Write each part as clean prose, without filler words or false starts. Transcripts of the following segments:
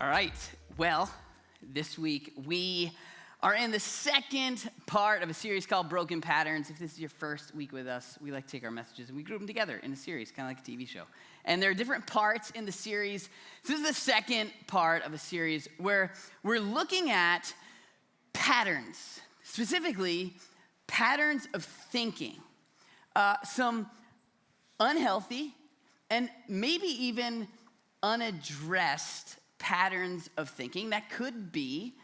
All right, well, this week we are in the second part of a series called Broken Patterns. If this is your first week with us, we like to take our messages and we group them together in a series, kind of like a TV show. And there are different parts in the series. This is the second part of a series where we're looking at patterns, specifically patterns of thinking. Some unhealthy and maybe even unaddressed patterns of thinking that could be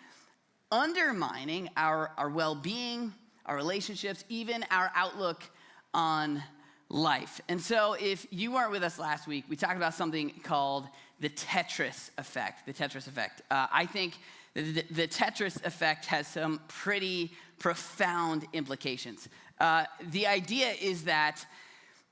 undermining our well-being, our relationships, even our outlook on life. And so if you weren't with us last week, we talked about something called the Tetris effect. The Tetris effect. I think the Tetris effect has some pretty profound implications. The idea is that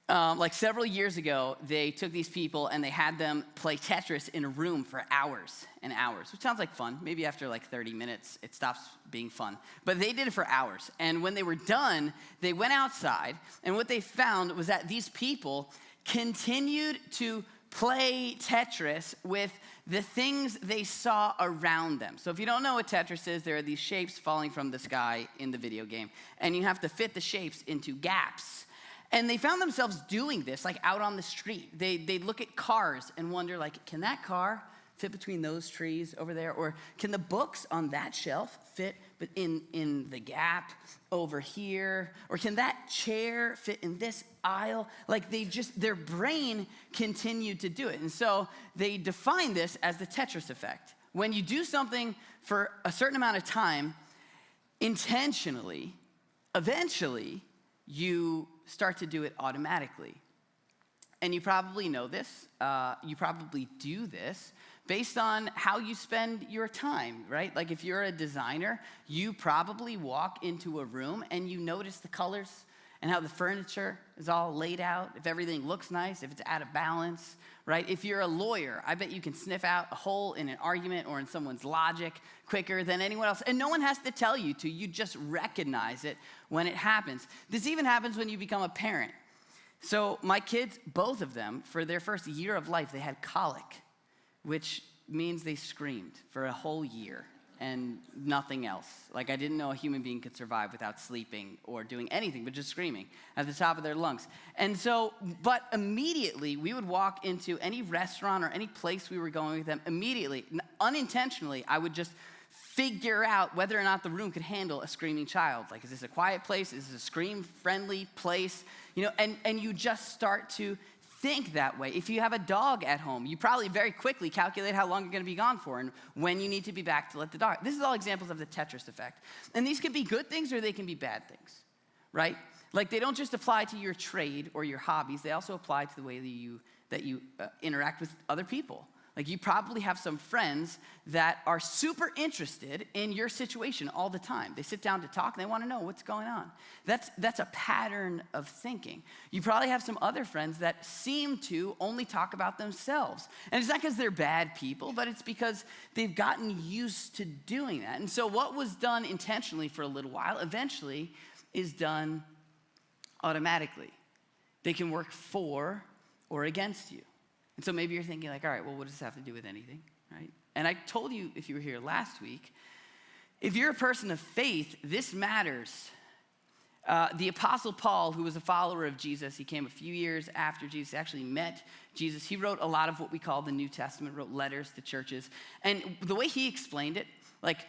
like several years ago, they took these people and they had them play Tetris in a room for hours and hours, which sounds like fun. Maybe after like 30 minutes, it stops being fun. But they did it for hours. And when they were done, they went outside. And what they found was that these people continued to play Tetris with the things they saw around them. So if you don't know what Tetris is, there are these shapes falling from the sky in the video game. And you have to fit the shapes into gaps. And they found themselves doing this, like out on the street. They'd look at cars and wonder, like, can that car fit between those trees over there? Or can the books on that shelf fit in the gap over here? Or can that chair fit in this aisle? Like their brain continued to do it. And so they define this as the Tetris effect. When you do something for a certain amount of time, intentionally, eventually, you start to do it automatically. And you probably know this, you probably do this based on how you spend your time, right? Like if you're a designer, you probably walk into a room and you notice the colors and how the furniture is all laid out, if everything looks nice, if it's out of balance, right? If you're a lawyer, I bet you can sniff out a hole in an argument or in someone's logic quicker than anyone else. And no one has to tell you to, you just recognize it when it happens. This even happens when you become a parent. So my kids, both of them, for their first year of life, they had colic, which means they screamed for a whole year and nothing else. Like I didn't know a human being could survive without sleeping or doing anything but just screaming at the top of their lungs. And so, but immediately we would walk into any restaurant or any place we were going with them, immediately, unintentionally, I would just figure out whether or not the room could handle a screaming child. Like, is this a quiet place? Is this a scream-friendly place? You know, and you just start to think that way. If you have a dog at home, you probably very quickly calculate how long you're going to be gone for and when you need to be back to let the dog. This is all examples of the Tetris effect. And these can be good things or they can be bad things, right? Like they don't just apply to your trade or your hobbies. They also apply to the way that you interact with other people. Like you probably have some friends that are super interested in your situation all the time. They sit down to talk and they want to know what's going on. That's a pattern of thinking. You probably have some other friends that seem to only talk about themselves. And it's not because they're bad people, but it's because they've gotten used to doing that. And so what was done intentionally for a little while eventually is done automatically. They can work for or against you. And so maybe you're thinking like, all right, well, what does this have to do with anything, right? And I told you, if you were here last week, if you're a person of faith, this matters. The Apostle Paul, who was a follower of Jesus, he came a few years after Jesus actually met Jesus. He wrote a lot of what we call the New Testament, wrote letters to churches. And the way he explained it, like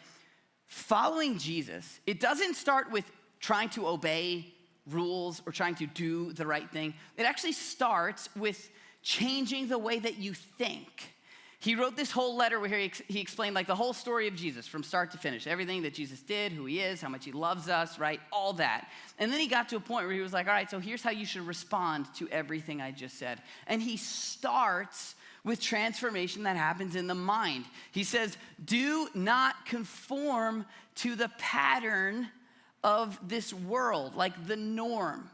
following Jesus, it doesn't start with trying to obey rules or trying to do the right thing. It actually starts with changing the way that you think. He wrote this whole letter where he explained like the whole story of Jesus from start to finish, everything that Jesus did, who he is, how much he loves us, right? All that. And then he got to a point where he was like, all right, so here's how you should respond to everything I just said. And he starts with transformation that happens in the mind. He says, do not conform to the pattern of this world, like the norm.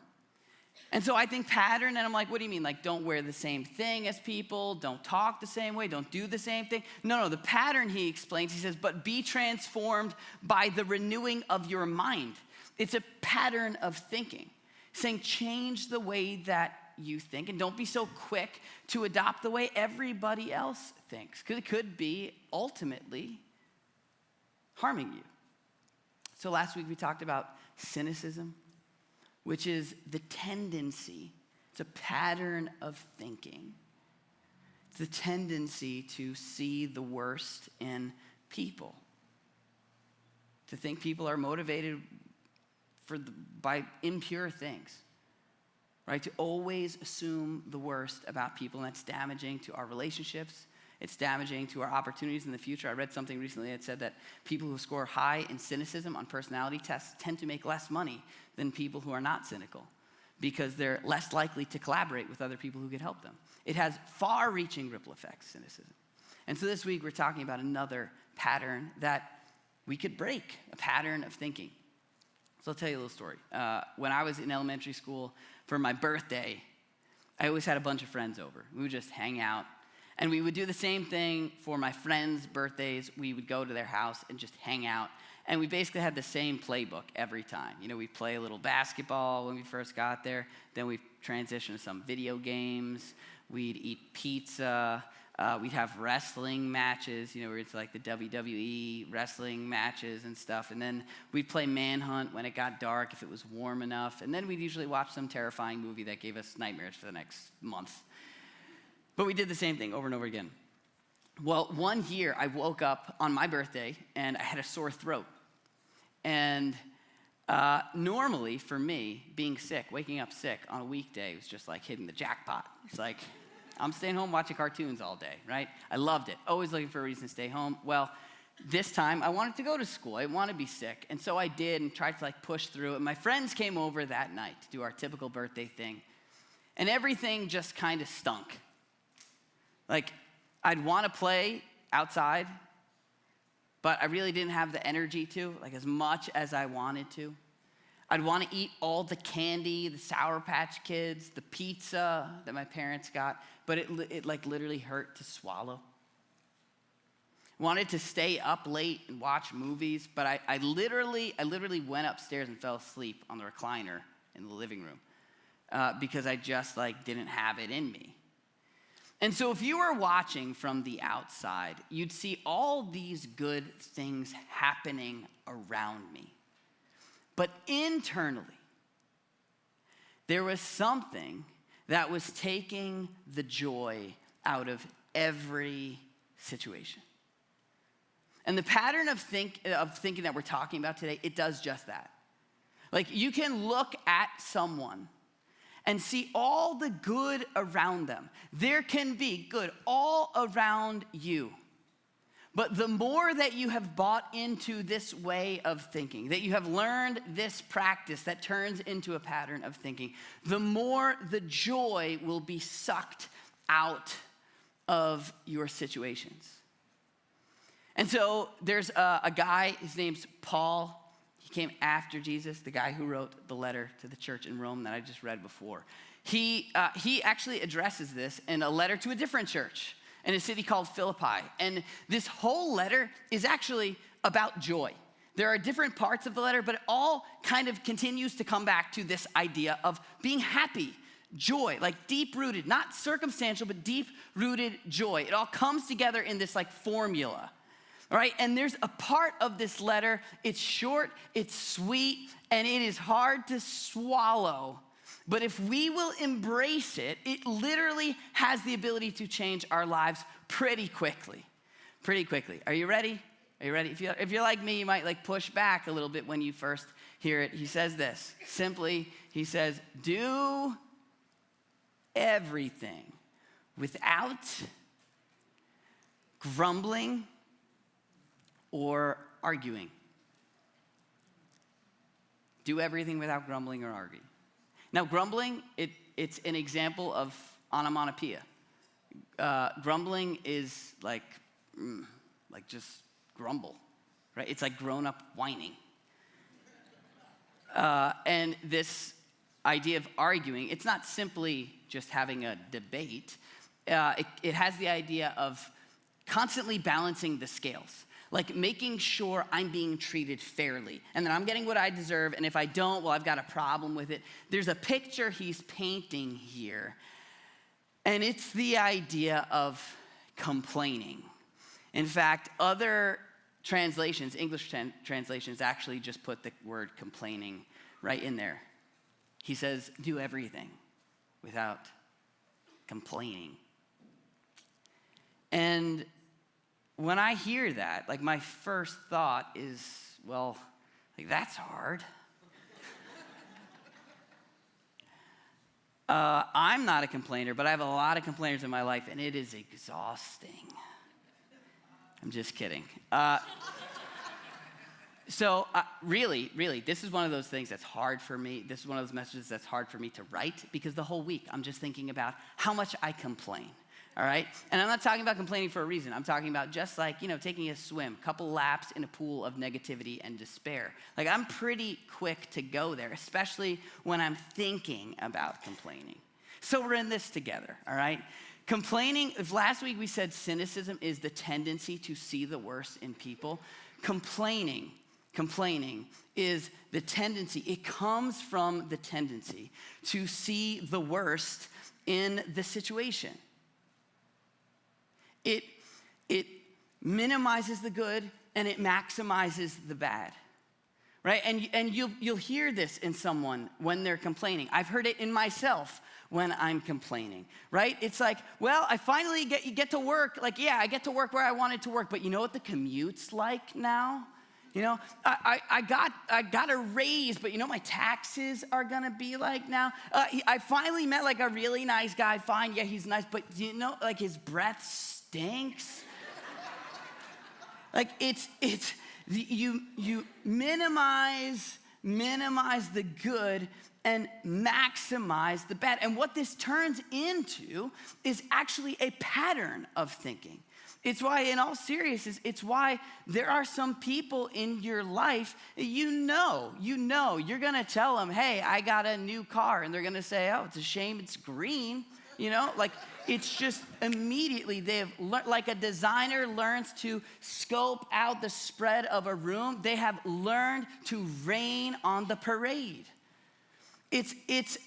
And so I think pattern, and I'm like, what do you mean? Like, don't wear the same thing as people, don't talk the same way, don't do the same thing. No, the pattern he explains, he says, but be transformed by the renewing of your mind. It's a pattern of thinking, saying change the way that you think, and don't be so quick to adopt the way everybody else thinks, because it could be ultimately harming you. So last week we talked about cynicism, which is the tendency, it's a pattern of thinking. It's the tendency to see the worst in people, to think people are motivated by impure things, right? To always assume the worst about people, and that's damaging to our relationships. It's damaging to our opportunities in the future. I read something recently that said that people who score high in cynicism on personality tests tend to make less money than people who are not cynical, because they're less likely to collaborate with other people who could help them. It has far-reaching ripple effects, cynicism. And so this week we're talking about another pattern that we could break, a pattern of thinking. So I'll tell you a little story. When I was in elementary school, for my birthday, I always had a bunch of friends over. We would just hang out. And we would do the same thing for my friends' birthdays. We would go to their house and just hang out. And we basically had the same playbook every time. You know, we'd play a little basketball when we first got there. Then we'd transition to some video games. We'd eat pizza. We'd have wrestling matches, where it's like the WWE wrestling matches and stuff. And then we'd play Manhunt when it got dark, if it was warm enough. And then we'd usually watch some terrifying movie that gave us nightmares for the next month. But we did the same thing over and over again. Well, one year I woke up on my birthday and I had a sore throat. And normally for me, being sick, waking up sick on a weekday was just like hitting the jackpot. It's like, I'm staying home watching cartoons all day, right? I loved it. Always looking for a reason to stay home. Well, this time I wanted to go to school. I didn't want to be sick. And so I did and tried to push through it. My friends came over that night to do our typical birthday thing. And everything just kind of stunk. I'd want to play outside, but I really didn't have the energy to, as much as I wanted to. I'd want to eat all the candy, the Sour Patch Kids, the pizza that my parents got, but it literally hurt to swallow. Wanted to stay up late and watch movies, but I literally went upstairs and fell asleep on the recliner in the living room because I just didn't have it in me. And so if you were watching from the outside, you'd see all these good things happening around me. But internally, there was something that was taking the joy out of every situation. And the pattern of thinking that we're talking about today, it does just that. You can look at someone and see all the good around them. There can be good all around you. But the more that you have bought into this way of thinking, that you have learned this practice that turns into a pattern of thinking, the more the joy will be sucked out of your situations. And so there's a guy, his name's Paul. He came after Jesus, the guy who wrote the letter to the church in Rome that I just read before. He actually addresses this in a letter to a different church in a city called Philippi. And this whole letter is actually about joy. There are different parts of the letter, but it all kind of continues to come back to this idea of being happy, joy, deep-rooted, not circumstantial, but deep-rooted joy. It all comes together in this formula. All right, and there's a part of this letter, it's short, it's sweet, and it is hard to swallow. But if we will embrace it, it literally has the ability to change our lives pretty quickly. Pretty quickly. Are you ready? Are you ready? If you're like me, you might push back a little bit when you first hear it. He says this, simply, he says, do everything without grumbling or arguing. Do everything without grumbling or arguing. Now, grumbling, it's an example of onomatopoeia. Grumbling is just grumble, right? It's like grown-up whining. And this idea of arguing, it's not simply just having a debate. It has the idea of constantly balancing the scales. like making sure I'm being treated fairly and that I'm getting what I deserve. And if I don't, well, I've got a problem with it. There's a picture he's painting here, and it's the idea of complaining. In fact, other translations, English translations, actually just put the word complaining right in there. He says, do everything without complaining. And when I hear that, like my first thought is, well, like that's hard. I'm not a complainer, but I have a lot of complainers in my life, and it is exhausting. I'm just kidding. So really, this is one of those things that's hard for me. This is one of those messages that's hard for me to write because the whole week I'm just thinking about how much I complain, all right? And I'm not talking about complaining for a reason. I'm talking about just like, taking a swim, couple laps in a pool of negativity and despair. Like I'm pretty quick to go there, especially when I'm thinking about complaining. So we're in this together, all right? Complaining, if last week we said cynicism is the tendency to see the worst in people, complaining is the tendency, it comes from the tendency to see the worst in the situation. It minimizes the good and it maximizes the bad. Right? And you'll hear this in someone when they're complaining. I've heard it in myself when I'm complaining, right? It's like, well, I finally get to work. Like, yeah, I get to work where I wanted to work, but you know what the commute's like now? I got a raise, but my taxes are gonna be like now. I finally met like a really nice guy. Fine, yeah, he's nice, but like his breath stinks. Like you minimize the good and maximize the bad. And what this turns into is actually a pattern of thinking. It's why, in all seriousness, it's why there are some people in your life, you're gonna tell them, hey, I got a new car. And they're gonna say, oh, it's a shame it's green. Like it's just immediately they've learned, like a designer learns to scope out the spread of a room, they have learned to rain on the parade. It's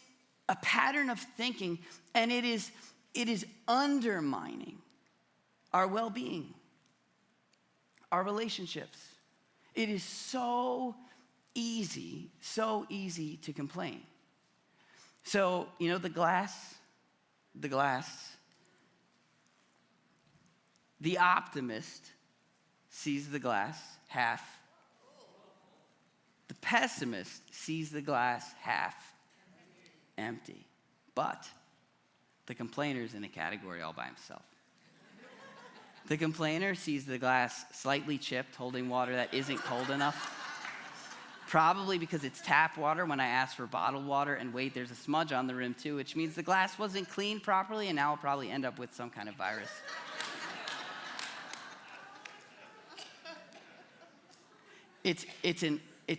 a pattern of thinking, and it is undermining our well-being, our relationships. It is so easy to complain. So, the glass, the optimist sees the glass half. The pessimist sees the glass half empty. But the complainer is in a category all by himself. The complainer sees the glass slightly chipped, holding water that isn't cold enough. Probably because it's tap water when I asked for bottled water, and wait, there's a smudge on the rim too, which means the glass wasn't cleaned properly, and now I'll probably end up with some kind of virus. It's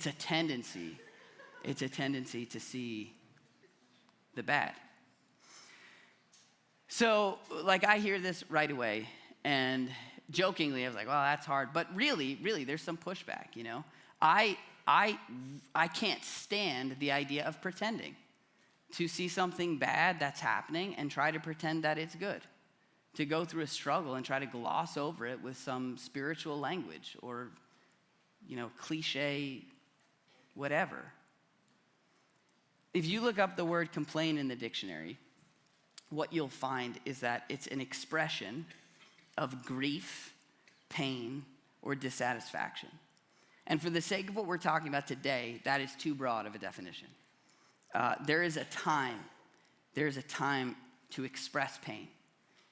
a tendency to see the bad. So, like, I hear this right away, and jokingly, I was like, well, that's hard. But really, there's some pushback, I can't stand the idea of pretending to see something bad that's happening and try to pretend that it's good, to go through a struggle and try to gloss over it with some spiritual language or, cliche, whatever. If you look up the word complain in the dictionary, what you'll find is that it's an expression of grief, pain, or dissatisfaction. And for the sake of what we're talking about today, that is too broad of a definition. There is a time to express pain.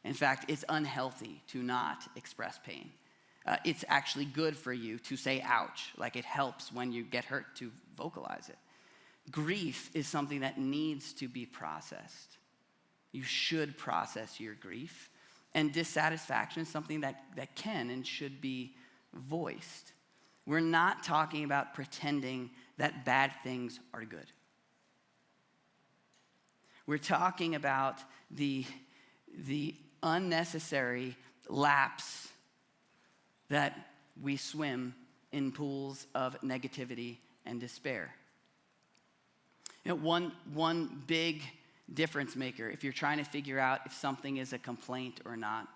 In fact, it's unhealthy to not express pain. It's actually good for you to say ouch, like it helps when you get hurt to vocalize it. Grief is something that needs to be processed. You should process your grief. And dissatisfaction is something that can and should be voiced. We're not talking about pretending that bad things are good. We're talking about the unnecessary lapse that we swim in pools of negativity and despair. One big difference maker, if you're trying to figure out if something is a complaint or not,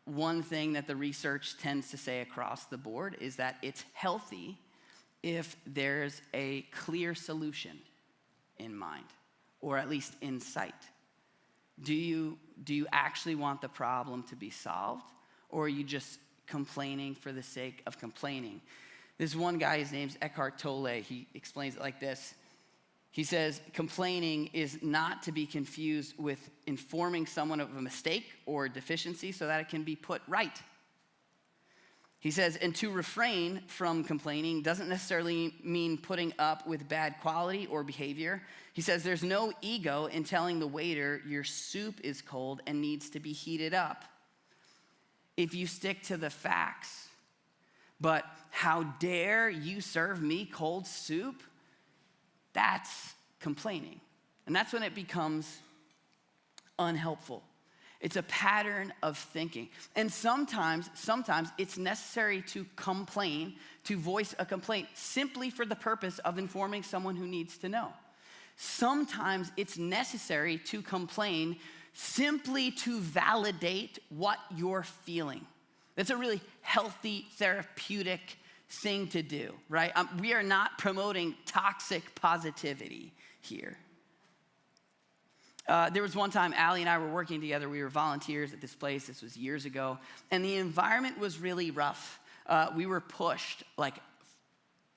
one thing that the research tends to say across the board is that it's healthy if there's a clear solution in mind, or at least in sight. Do you actually want the problem to be solved, or are you just complaining for the sake of complaining? This one guy, his name's Eckhart Tolle, he explains it like this. He says, complaining is not to be confused with informing someone of a mistake or deficiency so that it can be put right. He says, and to refrain from complaining doesn't necessarily mean putting up with bad quality or behavior. He says, there's no ego in telling the waiter your soup is cold and needs to be heated up. If you stick to the facts, but how dare you serve me cold soup? That's complaining. And that's when it becomes unhelpful. It's a pattern of thinking. And sometimes it's necessary to complain, to voice a complaint simply for the purpose of informing someone who needs to know. Sometimes it's necessary to complain simply to validate what you're feeling. That's a really healthy, therapeutic thing to do, right? We are not promoting toxic positivity here. There was one time Allie and I were working together. We were volunteers at this place. This was years ago. And the environment was really rough. We were pushed,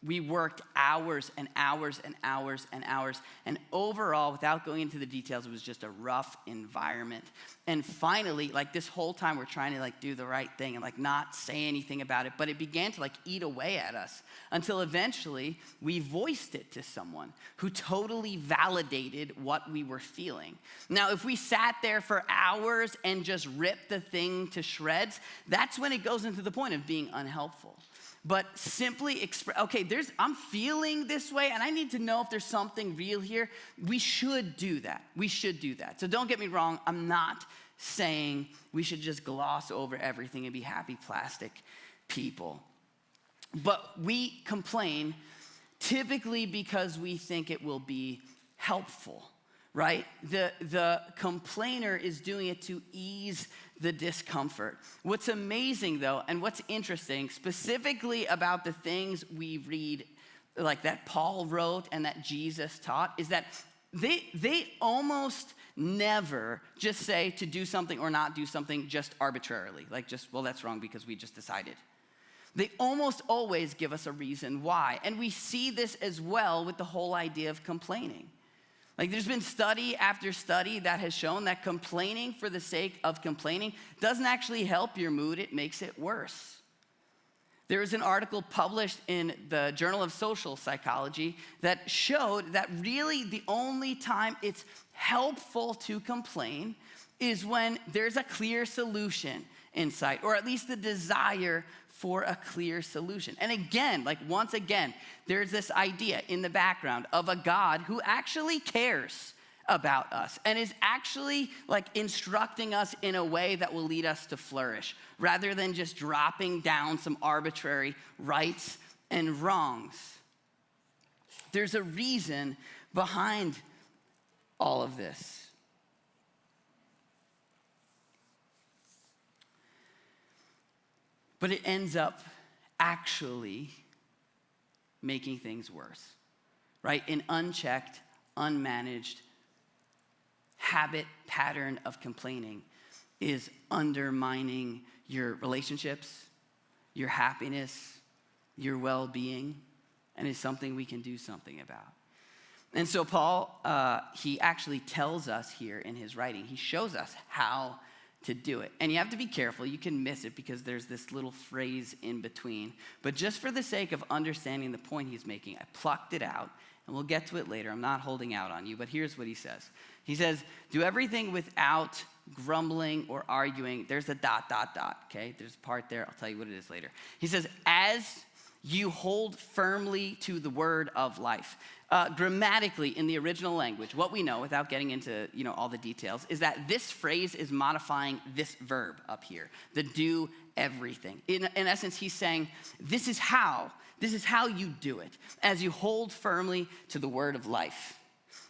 we worked hours and hours and hours and hours. And overall, without going into the details, it was just a rough environment. And finally, this whole time we're trying to do the right thing and not say anything about it. But it began to eat away at us until eventually we voiced it to someone who totally validated what we were feeling. Now, if we sat there for hours and just ripped the thing to shreds, that's when it goes into the point of being unhelpful. But simply express, I'm feeling this way and I need to know if there's something real here. We should do that. So don't get me wrong. I'm not saying we should just gloss over everything and be happy plastic people. But we complain typically because we think it will be helpful, right? The complainer is doing it to ease the discomfort. What's amazing though, and what's interesting specifically about the things we read, that Paul wrote and that Jesus taught, is that they almost never just say to do something or not do something just arbitrarily. That's wrong because we just decided. They almost always give us a reason why. And we see this as well with the whole idea of complaining. There's been study after study that has shown that complaining for the sake of complaining doesn't actually help your mood, it makes it worse. There was an article published in the Journal of Social Psychology that showed that really the only time it's helpful to complain is when there's a clear solution in sight, or at least the desire for a clear solution. And again, once again, there's this idea in the background of a God who actually cares about us and is actually instructing us in a way that will lead us to flourish, rather than just dropping down some arbitrary rights and wrongs. There's a reason behind all of this. But it ends up actually making things worse, right? An unchecked, unmanaged habit pattern of complaining is undermining your relationships, your happiness, your well-being, and is something we can do something about. And so Paul, he actually tells us here in his writing, he shows us how to do it. And you have to be careful. You can miss it because there's this little phrase in between. But just for the sake of understanding the point he's making, I plucked it out, and we'll get to it later. I'm not holding out on you, but here's what he says. He says, do everything without grumbling or arguing. There's a ... okay? There's a part there. I'll tell you what it is later. He says, as you hold firmly to the word of life. Grammatically, in the original language, what we know, without getting into all the details, is that this phrase is modifying this verb up here, the do everything. In essence, he's saying, this is how you do it, as you hold firmly to the word of life.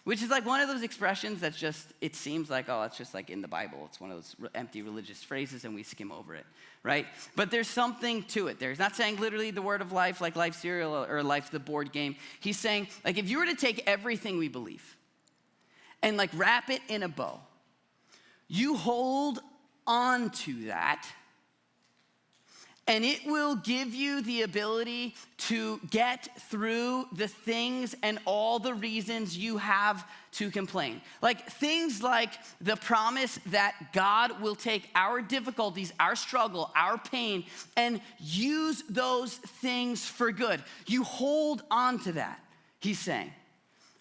Which is like one of those expressions that's just, it seems like, oh, it's just like in the Bible. It's one of those empty religious phrases and we skim over it, right? But there's something to it. There's not saying literally the word of life, like life cereal or life the board game. He's saying, like, if you were to take everything we believe and like wrap it in a bow, you hold on to that, and it will give you the ability to get through the things and all the reasons you have to complain. Like things like the promise that God will take our difficulties, our struggle, our pain, and use those things for good. You hold on to that, he's saying.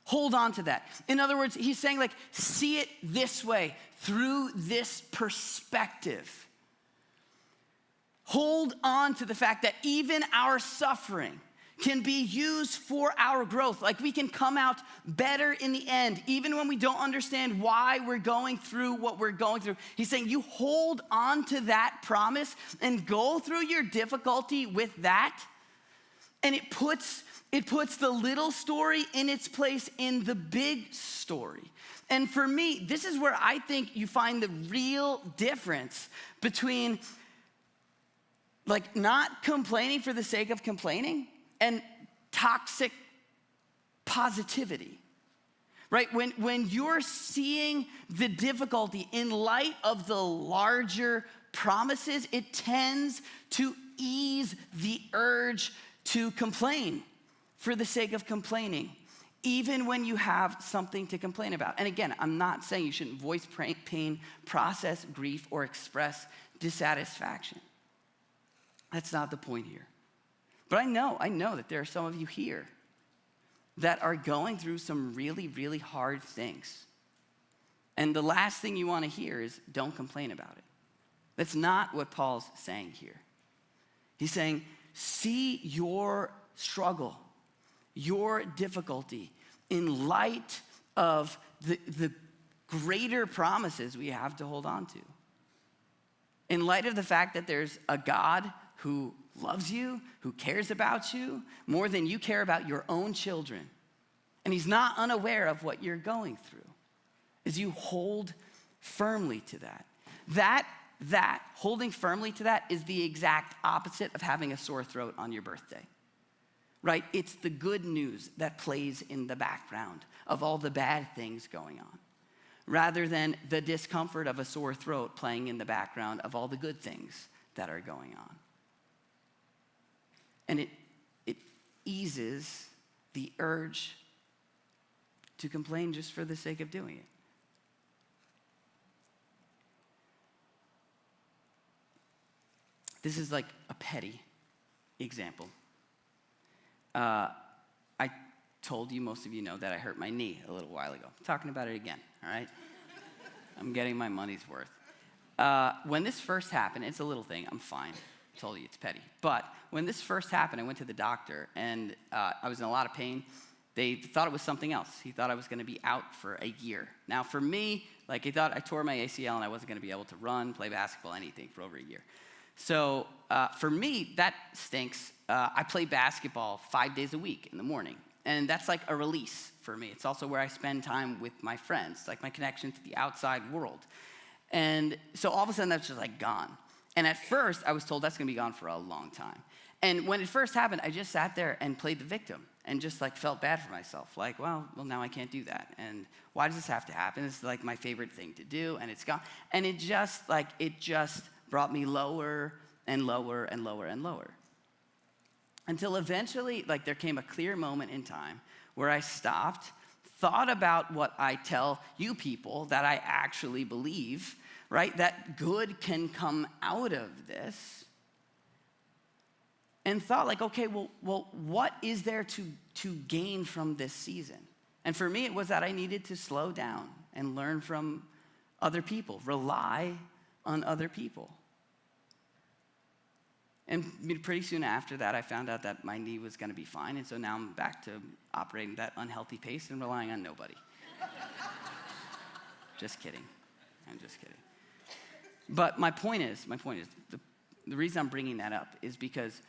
Hold on to that. In other words, he's saying, like, see it this way, through this perspective. Hold on to the fact that even our suffering can be used for our growth. Like we can come out better in the end, even when we don't understand why we're going through what we're going through. He's saying you hold on to that promise and go through your difficulty with that, and it puts the little story in its place in the big story. And for me, this is where I think you find the real difference between like not complaining for the sake of complaining and toxic positivity, right? When you're seeing the difficulty in light of the larger promises, it tends to ease the urge to complain for the sake of complaining, even when you have something to complain about. And again, I'm not saying you shouldn't voice pain, process grief, or express dissatisfaction. That's not the point here. But I know that there are some of you here that are going through some really, really hard things. And the last thing you want to hear is don't complain about it. That's not what Paul's saying here. He's saying, see your struggle, your difficulty in light of the greater promises we have to hold on to. In light of the fact that there's a God who loves you, who cares about you more than you care about your own children. And he's not unaware of what you're going through, as you hold firmly to that. That, holding firmly to that is the exact opposite of having a sore throat on your birthday, right? It's the good news that plays in the background of all the bad things going on, rather than the discomfort of a sore throat playing in the background of all the good things that are going on. And it eases the urge to complain just for the sake of doing it. This is like a petty example. I told you, most of you know, that I hurt my knee a little while ago. I'm talking about it again, all right? I'm getting my money's worth. When this first happened, it's a little thing, I'm fine. I told you it's petty. But when this first happened, I went to the doctor, and I was in a lot of pain. They thought it was something else. He thought I was going to be out for a year. Now, for me, like, he thought I tore my ACL and I wasn't going to be able to run, play basketball, anything for over a year. So for me, that stinks. I play basketball 5 days a week in the morning, and that's like a release for me. It's also where I spend time with my friends, like my connection to the outside world. And so all of a sudden, that's just like gone. And at first, I was told that's gonna be gone for a long time. And when it first happened, I just sat there and played the victim and just like felt bad for myself. Like, well, now I can't do that. And why does this have to happen? It's like my favorite thing to do, and it's gone. And it just brought me lower and lower and lower and lower. Until eventually, like, there came a clear moment in time where I stopped, thought about what I tell you people that I actually believe, right? That good can come out of this. And thought, like, okay, well, what is there to gain from this season? And for me, it was that I needed to slow down and learn from other people, rely on other people. And pretty soon after that, I found out that my knee was going to be fine. And so now I'm back to operating that unhealthy pace and relying on nobody. Just kidding. I'm just kidding. But my point is, the reason I'm bringing that up is because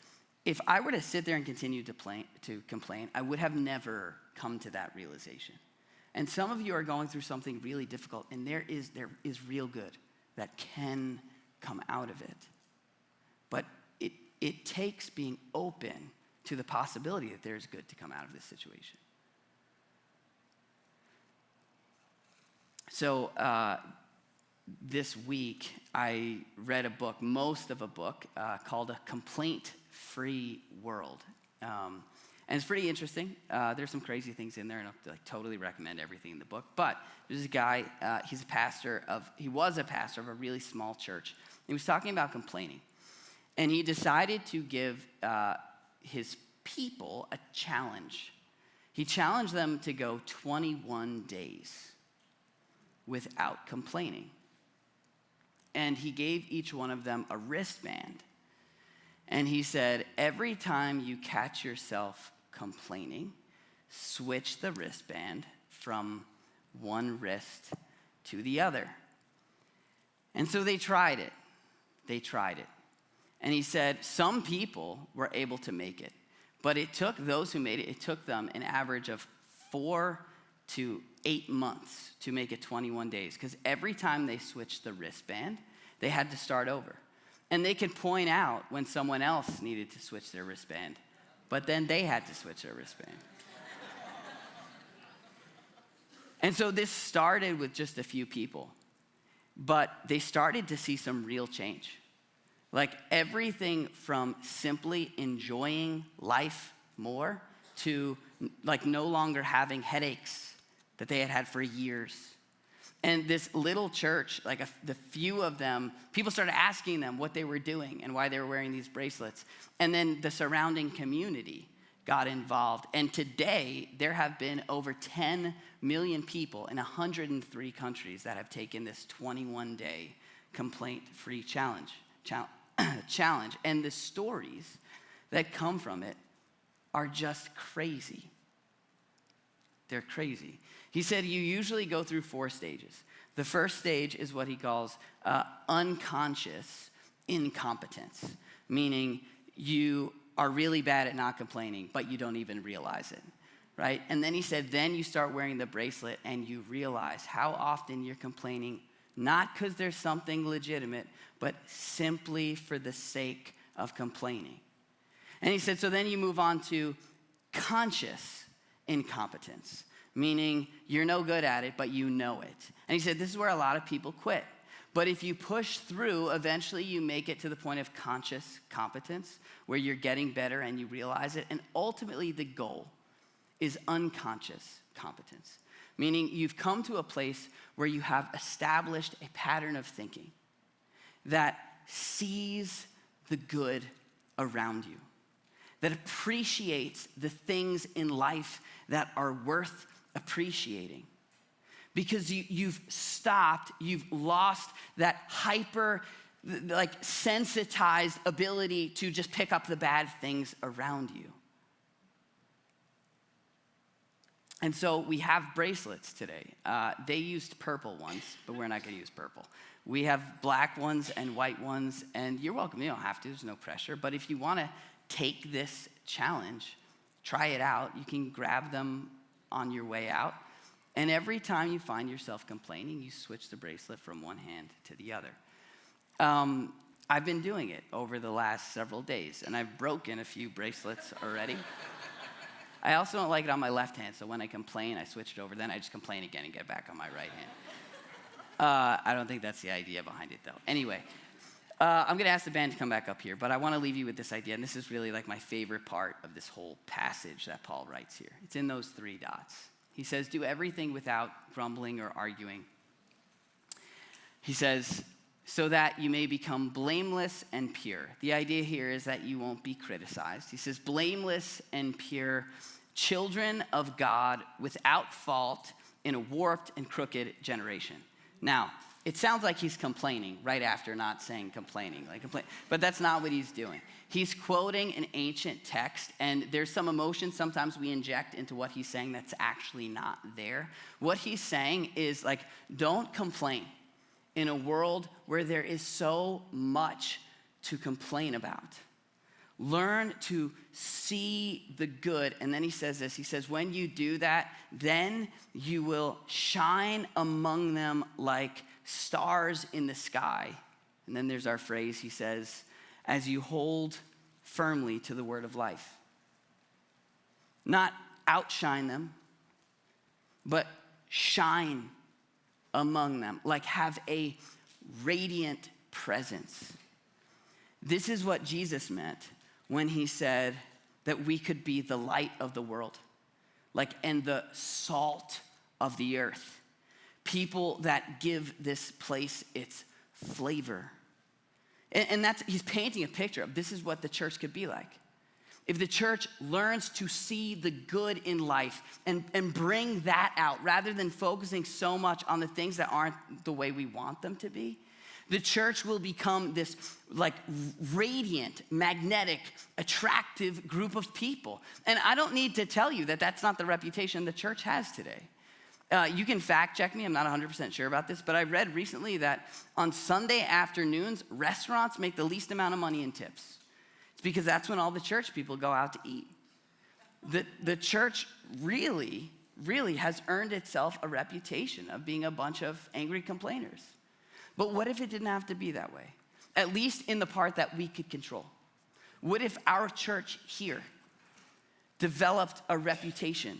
if I were to sit there and continue to complain, I would have never come to that realization. And some of you are going through something really difficult, and there is real good that can come out of it. But it takes being open to the possibility that there's good to come out of this situation. So this week, I read a book, most of a book, called A Complaint-Free World. And it's pretty interesting. There's some crazy things in there, and I'll totally recommend everything in the book. But there's a guy, he was a pastor of a really small church. He was talking about complaining. And he decided to give his people a challenge. He challenged them to go 21 days without complaining. And he gave each one of them a wristband. And he said, every time you catch yourself complaining, switch the wristband from one wrist to the other. And so they tried it. And he said some people were able to make it, but it took those who made it, it took them an average of 4 to 8 months to make it 21 days, because every time they switched the wristband, they had to start over. And they could point out when someone else needed to switch their wristband, but then they had to switch their wristband. And so this started with just a few people, but they started to see some real change. Like everything from simply enjoying life more to like no longer having headaches that they had had for years. And this little church, the few of them, people started asking them what they were doing and why they were wearing these bracelets. And then the surrounding community got involved. And today, there have been over 10 million people in 103 countries that have taken this 21-day complaint-free challenge. And the stories that come from it are just crazy. They're crazy. He said you usually go through 4 stages. The first stage is what he calls unconscious incompetence, meaning you are really bad at not complaining, but you don't even realize it, right? And then he said, then you start wearing the bracelet and you realize how often you're complaining, not because there's something legitimate, but simply for the sake of complaining. And he said, so then you move on to conscious incompetence, meaning you're no good at it, but you know it. And he said, this is where a lot of people quit. But if you push through, eventually you make it to the point of conscious competence, where you're getting better and you realize it. And ultimately the goal is unconscious competence, meaning you've come to a place where you have established a pattern of thinking that sees the good around you, that appreciates the things in life that are worth appreciating. Because you've lost that sensitized ability to just pick up the bad things around you. And so we have bracelets today. They used purple ones, but we're not gonna use purple. We have black ones and white ones, and you're welcome, you don't have to, there's no pressure. But if you wanna take this challenge, try it out. You can grab them on your way out. And every time you find yourself complaining, you switch the bracelet from one hand to the other. I've been doing it over the last several days, and I've broken a few bracelets already. I also don't like it on my left hand, so when I complain, I switch it over. Then I just complain again and get back on my right hand. I don't think that's the idea behind it, though. Anyway, I'm going to ask the band to come back up here, but I want to leave you with this idea, and this is really like my favorite part of this whole passage that Paul writes here. It's in those 3 dots. He says, do everything without grumbling or arguing. He says, so that you may become blameless and pure. The idea here is that you won't be criticized. He says, blameless and pure, children of God without fault in a warped and crooked generation. Now, it sounds like he's complaining right after not saying complaining, but that's not what he's doing. He's quoting an ancient text, and there's some emotion sometimes we inject into what he's saying that's actually not there. What he's saying is like, don't complain in a world where there is so much to complain about. Learn to see the good. And then he says this, he says, when you do that, then you will shine among them like stars in the sky. And then there's our phrase, he says, as you hold firmly to the word of life. Not outshine them, but shine among them, like have a radiant presence. This is what Jesus meant when he said that we could be the light of the world, and the salt of the earth. People that give this place its flavor. And that's, he's painting a picture of this is what the church could be like. If the church learns to see the good in life and bring that out rather than focusing so much on the things that aren't the way we want them to be, the church will become this radiant, magnetic, attractive group of people. And I don't need to tell you that that's not the reputation the church has today. You can fact check me, I'm not 100% sure about this, but I read recently that on Sunday afternoons, restaurants make the least amount of money in tips. It's because that's when all the church people go out to eat. The church really has earned itself a reputation of being a bunch of angry complainers. But what if it didn't have to be that way? At least in the part that we could control. What if our church here developed a reputation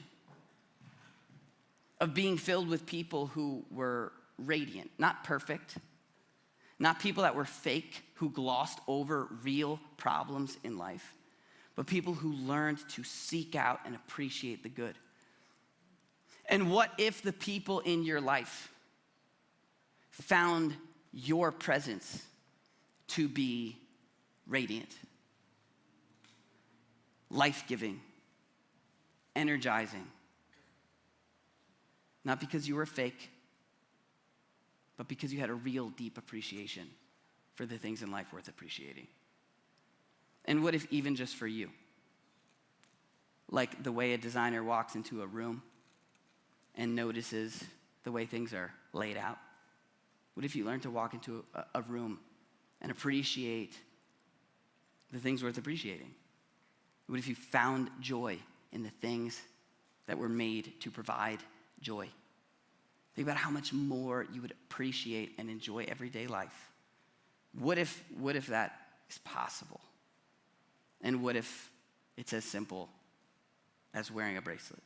of being filled with people who were radiant, not perfect, not people that were fake, who glossed over real problems in life, but people who learned to seek out and appreciate the good? And what if the people in your life found your presence to be radiant, life-giving, energizing? Not because you were fake, but because you had a real deep appreciation for the things in life worth appreciating. And what if even just for you, like the way a designer walks into a room and notices the way things are laid out? What if you learned to walk into a room and appreciate the things worth appreciating? What if you found joy in the things that were made to provide joy? Think about how much more you would appreciate and enjoy everyday life. What if that is possible? And what if it's as simple as wearing a bracelet?